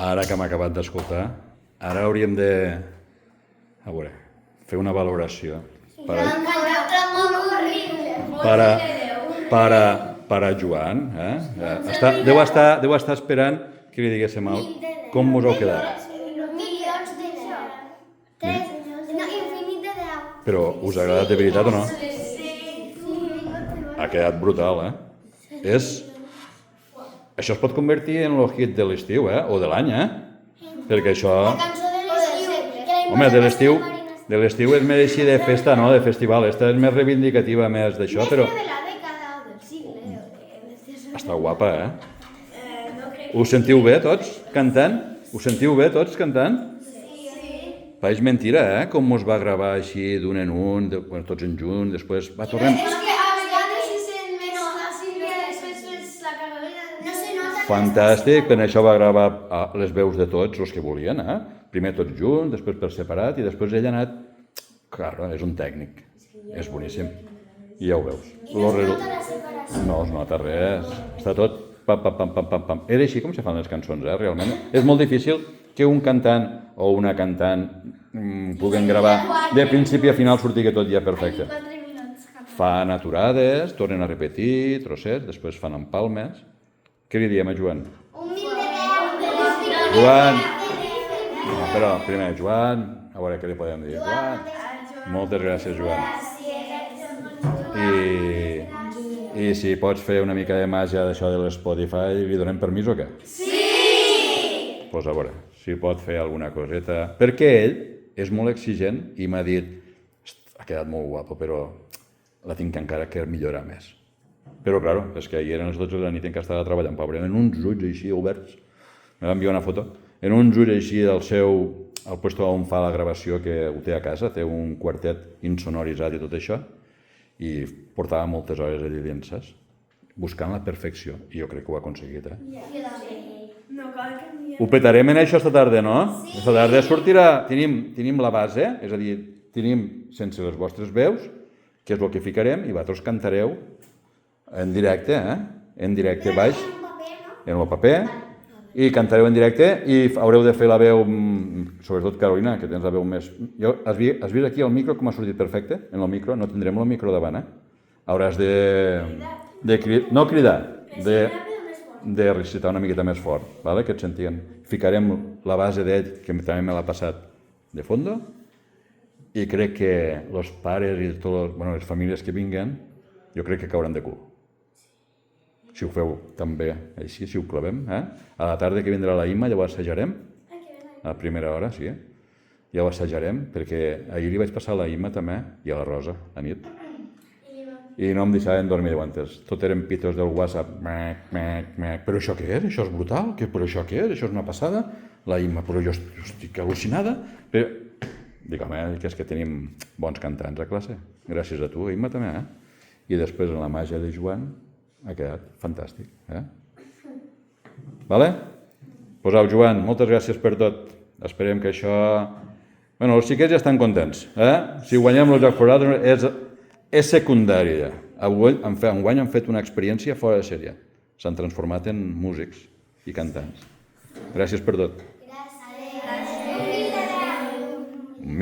Ara que hem acabat d'escoltar, ara hauríem de, a veure, fer una valoració per a Joan. Deu estar esperant que li diguéssim com us heu quedat. Milions de 10. Infinit de 10. Però us ha agradat de veritat o no? Ha quedat brutal, Això es pot convertir en el hit de l'estiu, o de l'any, Perquè això... Cançó de l'estiu. Home, de l'estiu és més així de festa, no? De festival. Esta és més reivindicativa, més d'això, però... De la dècada o del segle. Està guapa, Us sentiu bé tots cantant? Us sentiu bé tots cantant? Sí. Pareix mentira, Com us va gravar així d'un en un, tots en junt, després va tornem... És que a vegades se sent més la Sílvia, després la Carolina... No se nota... Fantàstic, per això va gravar les veus de tots els que volien, Primer tots junts, després per separat, i després ell ha anat... Claro, és un tècnic, és boníssim. I ja ho veus. No es nota la separació. No es nota res, està tot pam, pam, pam, pam, pam, pam. Era així com se fan les cançons, realment. És molt difícil que un cantant o una cantant puguen gravar de principi a final sortir tot ja perfecte. 4 minuts. Fan aturades, tornen a repetir trossets, després fan empalmes. Què li diem a Joan? Un mil de 10. Joan! No, però primer, Joan, a veure què li podem dir. Joan! Moltes gràcies, Joan. I si pots fer una mica de màgia d'això de l'Spotify, li donem permís o què? Sí! Doncs a veure, si pot fer alguna coseta. Perquè ell és molt exigent i m'ha dit ha quedat molt guapo, però la tinc encara que millorar més. Però, claro, és que ahir eren les 12 de la nit en què estava treballant, pobre, en uns ulls així oberts. Me va enviar una foto. En uns ulls així del seu... al puesto on fa la gravació, que ho té a casa, té un quartet insonoritzat i tot això, i portava moltes hores allà dins, saps? Buscant la perfecció, i jo crec que ho ha aconseguit, Ho petarem en això esta tarda, no? Sí. Esta tarda sortirà... Tenim la base, és a dir, tenim sense les vostres veus, que és el que ficarem, i vosaltres cantareu en directe, En directe baix, en el paper, i cantareu en directe i haureu de fer la veu, sobretot Carolina, que tens la veu més... Has vist aquí el micro com ha sortit perfecte? En el micro, no tindrem el micro davant, Hauràs no cridar, de recitar una miqueta més fort, que et sentien. Ficarem la base d'ell, que també me l'ha passat de fondo, i crec que els pares i les famílies que vinguen, jo crec que cauran de cul. Si ho feu també així, si ho clavem, A la tarda que vindrà la Imma ja ho assajarem, a primera hora, sí, ja ho assajarem, perquè ahir li vaig passar a la Imma també, i a la Rosa, a nit, i no em deixaven dormir antes. Tot eren pitos del WhatsApp, però això què és? Això és brutal? Però això què és? Això és una passada? La Imma, però jo estic al·lucinada. Dic, home, que és que tenim bons cantants a classe. Gràcies a tu, Imma, també, I després en la màgia de Joan ha quedat fantàstic, Vale? Doncs au, Joan, moltes gràcies per tot. Esperem que això... Bueno, els xiquets ja estan contents, Si guanyem el Joc Florals és secundari ja. Enguany han fet una experiència fora de sèrie. S'han transformat en músics i cantants. Gràcies per tot.